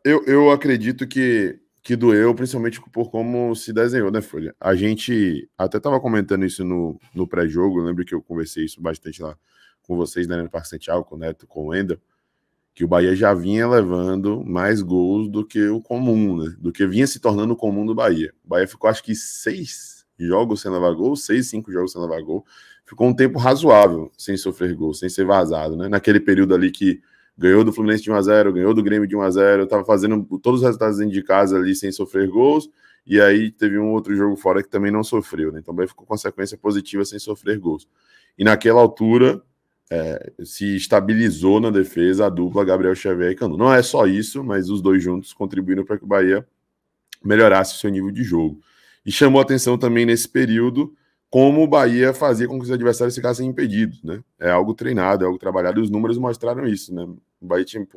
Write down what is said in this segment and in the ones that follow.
eu acredito que doeu, principalmente por como se desenhou, né, Folha? A gente até estava comentando isso no pré-jogo, eu lembro que eu conversei isso bastante lá com vocês, né, no Parque Santiago, com o Neto, com o Wendel, que o Bahia já vinha levando mais gols do que o comum, né? Do que vinha se tornando o comum do Bahia. O Bahia ficou, acho que, 6 jogos sem levar gol, 5 jogos sem levar gol. Ficou um tempo razoável sem sofrer gol, sem ser vazado, né? Naquele período ali que ganhou do Fluminense de 1-0, ganhou do Grêmio de 1-0, estava fazendo todos os resultados dentro de casa ali sem sofrer gols, e aí teve um outro jogo fora que também não sofreu, né? Então o Bahia ficou com consequência positiva sem sofrer gols. E naquela altura se estabilizou na defesa a dupla Gabriel Xavier e Canu. Não é só isso, mas os dois juntos contribuíram para que o Bahia melhorasse o seu nível de jogo. E chamou atenção também nesse período como o Bahia fazia com que os adversários ficassem impedidos, né? É algo treinado, é algo trabalhado, e os números mostraram isso, né? O Bahia tinha,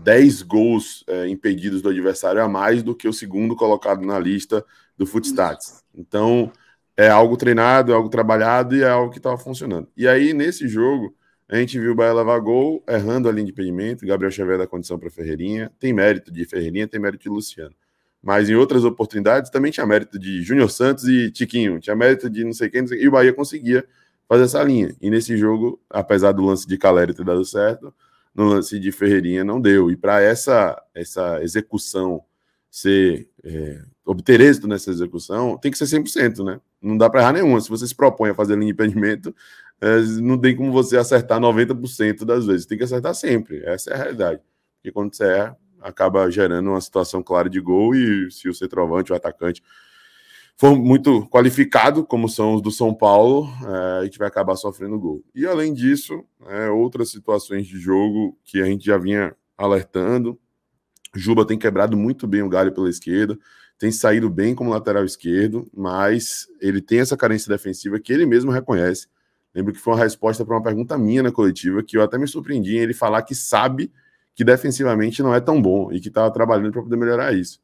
10 gols impedidos do adversário a mais do que o segundo colocado na lista do Footstats. Então, é algo treinado, é algo trabalhado e é algo que estava funcionando. E aí, nesse jogo, a gente viu o Bahia levar gol, errando a linha de impedimento, Gabriel Xavier da condição para Ferreirinha, tem mérito de Ferreirinha, tem mérito de Luciano. Mas em outras oportunidades também tinha mérito de Júnior Santos e Tiquinho, tinha mérito de não sei quem, e o Bahia conseguia fazer essa linha. E nesse jogo, apesar do lance de Caleri ter dado certo, no lance de Ferreirinha não deu. E para essa execução obter êxito nessa execução, tem que ser 100%, né? Não dá para errar nenhuma. Se você se propõe a fazer linha de impedimento, não tem como você acertar 90% das vezes. Tem que acertar sempre. Essa é a realidade. Porque quando você erra, acaba gerando uma situação clara de gol, e se o centroavante, o atacante, for muito qualificado, como são os do São Paulo, a gente vai acabar sofrendo gol. E além disso, outras situações de jogo que a gente já vinha alertando. Juba tem quebrado muito bem o galho pela esquerda, tem saído bem como lateral esquerdo, mas ele tem essa carência defensiva que ele mesmo reconhece. Lembro que foi uma resposta para uma pergunta minha na coletiva, que eu até me surpreendi em ele falar que sabe que defensivamente não é tão bom e que estava trabalhando para poder melhorar isso.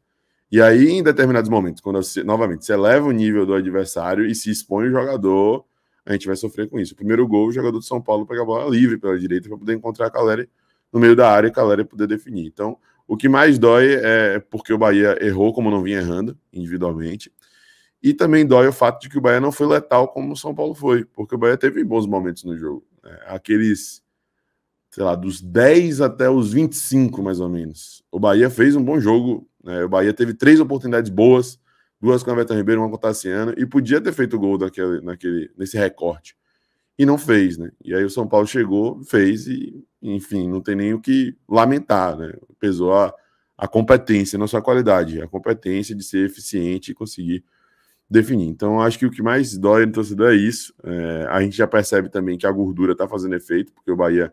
E aí, em determinados momentos, quando você, novamente, você eleva o nível do adversário e se expõe o jogador, a gente vai sofrer com isso. O primeiro gol, o jogador de São Paulo pega a bola livre pela direita para poder encontrar a Caleri no meio da área e a Caleri poder definir. Então, o que mais dói é porque o Bahia errou como não vinha errando individualmente. E também dói o fato de que o Bahia não foi letal como o São Paulo foi, porque o Bahia teve bons momentos no jogo. Aqueles, sei lá, dos 10 até os 25, mais ou menos. O Bahia fez um bom jogo. O Bahia teve 3 oportunidades boas, 2 com a Everton Ribeiro, uma com o Tassiano, e podia ter feito o gol nesse recorte. E não fez, né? E aí o São Paulo chegou, fez e, enfim, não tem nem o que lamentar, né? Pesou a competência, não só a qualidade, a competência de ser eficiente e conseguir definir. Então, acho que o que mais dói no torcedor é isso. A gente já percebe também que a gordura está fazendo efeito, porque o Bahia,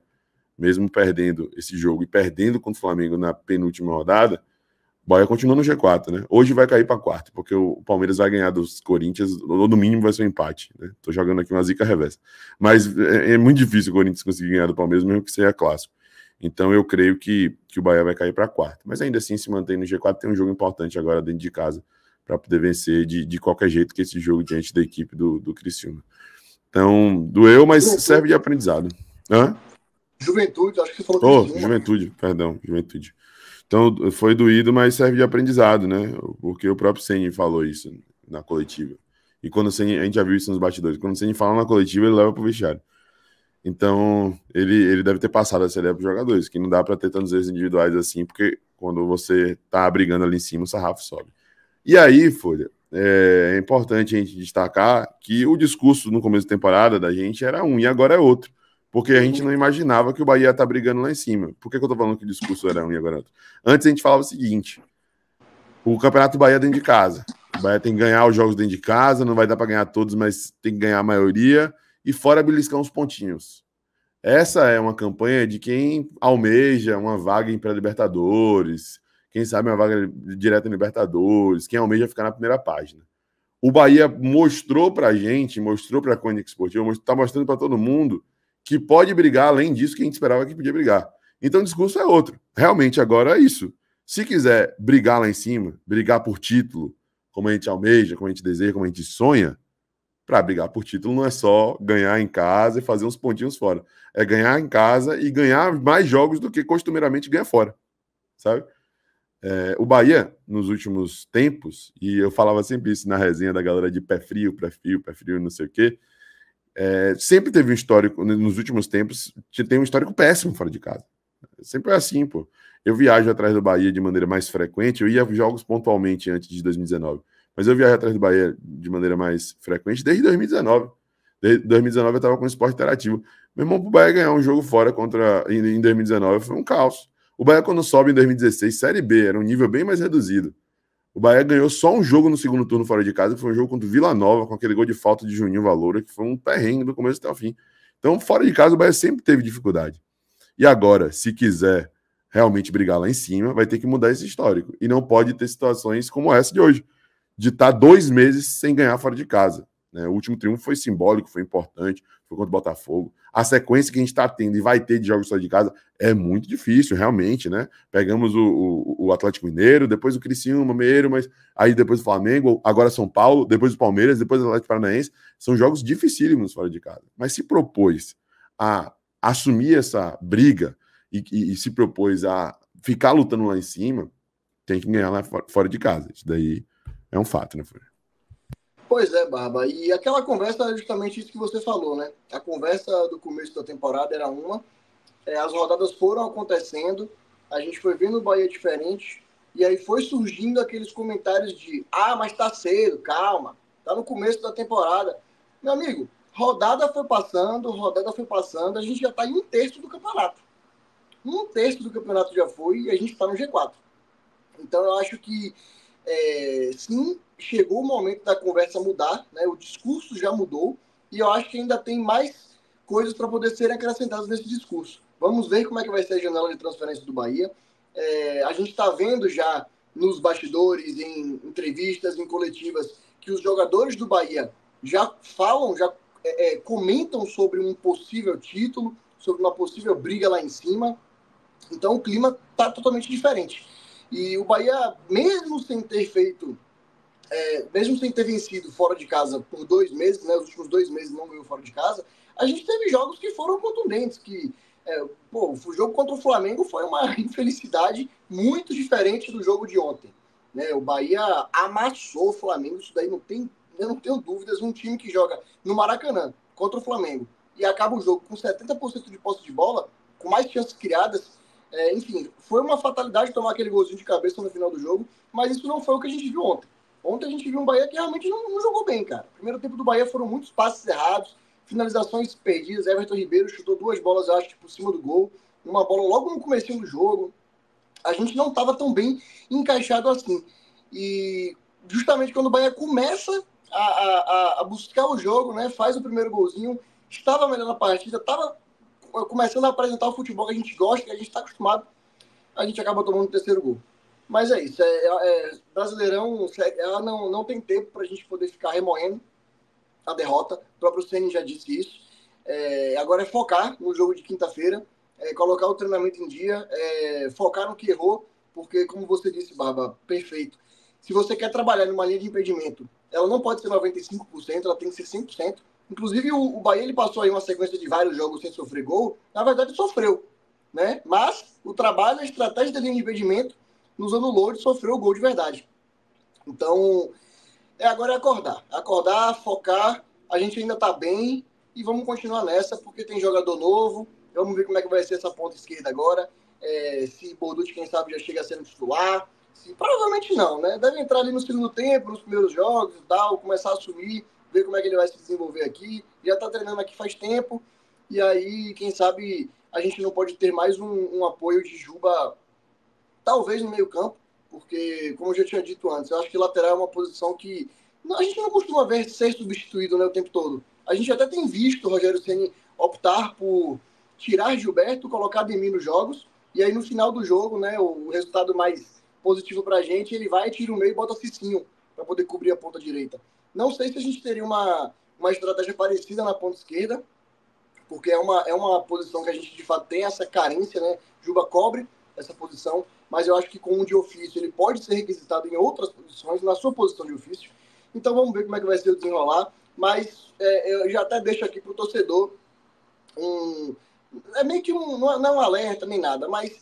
mesmo perdendo esse jogo e perdendo contra o Flamengo na penúltima rodada, o Bahia continua no G4, né? Hoje vai cair para quarto, porque o Palmeiras vai ganhar dos Corinthians, ou no mínimo vai ser um empate, né? Tô jogando aqui uma zica reversa. Mas é muito difícil o Corinthians conseguir ganhar do Palmeiras, mesmo que seja clássico. Então eu creio que o Bahia vai cair para quarto. Mas ainda assim se mantém no G4, tem um jogo importante agora dentro de casa para poder vencer de qualquer jeito que esse jogo diante da equipe do Criciúma. Então, doeu, mas serve de aprendizado. Juventude, acho que você falou Criciúma. Juventude. Então, foi doído, mas serve de aprendizado, né? Porque o próprio Ceni falou isso na coletiva. E quando o Ceni, a gente já viu isso nos bastidores, quando o Ceni fala na coletiva, ele leva pro vestiário. Então, ele deve ter passado essa ideia pros jogadores, que não dá para ter tantos erros individuais assim, porque quando você tá brigando ali em cima, o sarrafo sobe. E aí, Folha, é importante a gente destacar que o discurso no começo da temporada da gente era um, e agora é outro. Porque a gente não imaginava que o Bahia ia estar brigando lá em cima. Por que eu tô falando que o discurso era um e agora é outro? Antes a gente falava o seguinte: o Campeonato Bahia é dentro de casa. O Bahia tem que ganhar os jogos dentro de casa, não vai dar para ganhar todos, mas tem que ganhar a maioria, e fora beliscar uns pontinhos. Essa é uma campanha de quem almeja uma vaga em pré-Libertadores, quem sabe uma vaga direta em Libertadores, quem almeja ficar na primeira página. O Bahia mostrou pra gente, mostrou pra Cônica Esportiva, tá mostrando para todo mundo que pode brigar além disso que a gente esperava que podia brigar. Então o discurso é outro. Realmente agora é isso. Se quiser brigar lá em cima, brigar por título, como a gente almeja, como a gente deseja, como a gente sonha, para brigar por título não é só ganhar em casa e fazer uns pontinhos fora. É ganhar em casa e ganhar mais jogos do que costumeiramente ganha fora, sabe? O Bahia, nos últimos tempos, e eu falava sempre isso na resenha da galera de pé frio, não sei o quê, sempre teve um histórico, nos últimos tempos, tem um histórico péssimo fora de casa. Sempre é assim, pô. Eu viajo atrás do Bahia de maneira mais frequente, eu ia a jogos pontualmente antes de 2019, mas eu viajo atrás do Bahia de maneira mais frequente desde 2019. Desde 2019 eu estava com esporte interativo. Meu irmão, pro Bahia ganhar um jogo fora em 2019 foi um caos. O Bahia, quando sobe em 2016, Série B, era um nível bem mais reduzido. O Bahia ganhou só um jogo no segundo turno fora de casa, que foi um jogo contra o Vila Nova, com aquele gol de falta de Juninho Valora, que foi um perrengue do começo até o fim. Então, fora de casa, o Bahia sempre teve dificuldade. E agora, se quiser realmente brigar lá em cima, vai ter que mudar esse histórico. E não pode ter situações como essa de hoje, de estar 2 meses sem ganhar fora de casa. Né? O último triunfo foi simbólico, foi importante, foi contra o Botafogo. A sequência que a gente está tendo e vai ter de jogos fora de casa é muito difícil, realmente, né? Pegamos o Atlético Mineiro, depois o Criciúma, Mineiro, mas aí depois o Flamengo, agora São Paulo, depois o Palmeiras, depois o Atlético Paranaense. São jogos dificílimos fora de casa. Mas se propôs a assumir essa briga e se propôs a ficar lutando lá em cima, tem que ganhar lá fora de casa. Isso daí é um fato, né, Fúria? Pois é, Barba. E aquela conversa é justamente isso que você falou, né? A conversa do começo da temporada era uma, as rodadas foram acontecendo, a gente foi vendo o Bahia diferente, e aí foi surgindo aqueles comentários de mas tá cedo, calma, tá no começo da temporada. Meu amigo, rodada foi passando, a gente já tá em 1/3 do campeonato. 1/3 do campeonato já foi e a gente tá no G4. Então eu acho que sim, chegou o momento da conversa mudar, né? O discurso já mudou e eu acho que ainda tem mais coisas para poder serem acrescentadas nesse discurso. Vamos ver como é que vai ser a janela de transferência do Bahia. A gente está vendo já nos bastidores, em entrevistas, em coletivas, que os jogadores do Bahia já falam, já comentam sobre um possível título, sobre uma possível briga lá em cima. Então o clima está totalmente diferente. E o Bahia, mesmo sem ter feito, mesmo sem ter vencido fora de casa por 2 meses, né, os últimos 2 meses não ganhou fora de casa, a gente teve jogos que foram contundentes, o jogo contra o Flamengo foi uma infelicidade muito diferente do jogo de ontem. Né? O Bahia amassou o Flamengo, isso daí eu não tenho dúvidas, um time que joga no Maracanã contra o Flamengo e acaba o jogo com 70% de posse de bola, com mais chances criadas. Enfim, foi uma fatalidade tomar aquele golzinho de cabeça no final do jogo, mas isso não foi o que a gente viu ontem. Ontem a gente viu um Bahia que realmente não jogou bem, cara. O primeiro tempo do Bahia foram muitos passes errados, finalizações perdidas. Everton Ribeiro chutou 2 bolas, eu acho, por cima do gol. Uma bola logo no comecinho do jogo. A gente não estava tão bem encaixado assim. E justamente quando o Bahia começa a buscar o jogo, né, faz o primeiro golzinho, estava melhor na partida, estava começando a apresentar o futebol que a gente gosta, que a gente está acostumado, a gente acaba tomando o terceiro gol. Mas é isso, Brasileirão, ela não tem tempo para a gente poder ficar remoendo a derrota, o próprio Ceni já disse isso. Agora é focar no jogo de quinta-feira, colocar o treinamento em dia, focar no que errou, porque, como você disse, Barba, perfeito. Se você quer trabalhar numa linha de impedimento, ela não pode ser 95%, ela tem que ser 100%. Inclusive, o Bahia ele passou aí uma sequência de vários jogos sem sofrer gol. Na verdade, sofreu, né? Mas o trabalho, a estratégia da linha de impedimento nos anulou de sofrer o gol de verdade. Então, agora é acordar, focar. A gente ainda tá bem e vamos continuar nessa, porque tem jogador novo. Vamos ver como é que vai ser essa ponta esquerda agora. Se Boducci, quem sabe, já chega sendo titular. Provavelmente não, né? Deve entrar ali no segundo tempo, nos primeiros jogos e tal, começar a assumir, ver como é que ele vai se desenvolver aqui. Já tá treinando aqui faz tempo. E aí, quem sabe, a gente não pode ter mais um apoio de Juba, talvez no meio campo, porque, como eu já tinha dito antes, eu acho que lateral é uma posição que a gente não costuma ver ser substituído, né, o tempo todo. A gente até tem visto o Rogério Ceni optar por tirar Gilberto, colocar Ademir nos jogos, e aí no final do jogo, né, o resultado mais positivo pra gente, ele vai, tira o meio e bota Cicinho para poder cobrir a ponta direita. Não sei se a gente teria uma estratégia parecida na ponta esquerda, porque é uma posição que a gente de fato tem essa carência, né? Juba cobre essa posição, mas eu acho que com um de ofício ele pode ser requisitado em outras posições, na sua posição de ofício. Então vamos ver como é que vai ser o desenrolar, mas eu já até deixo aqui para o torcedor meio que não é um alerta nem nada, mas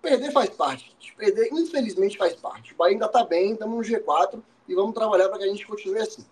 Perder faz parte. Perder, infelizmente, faz parte. O Bahia ainda está bem, estamos no G4 e vamos trabalhar para que a gente continue assim.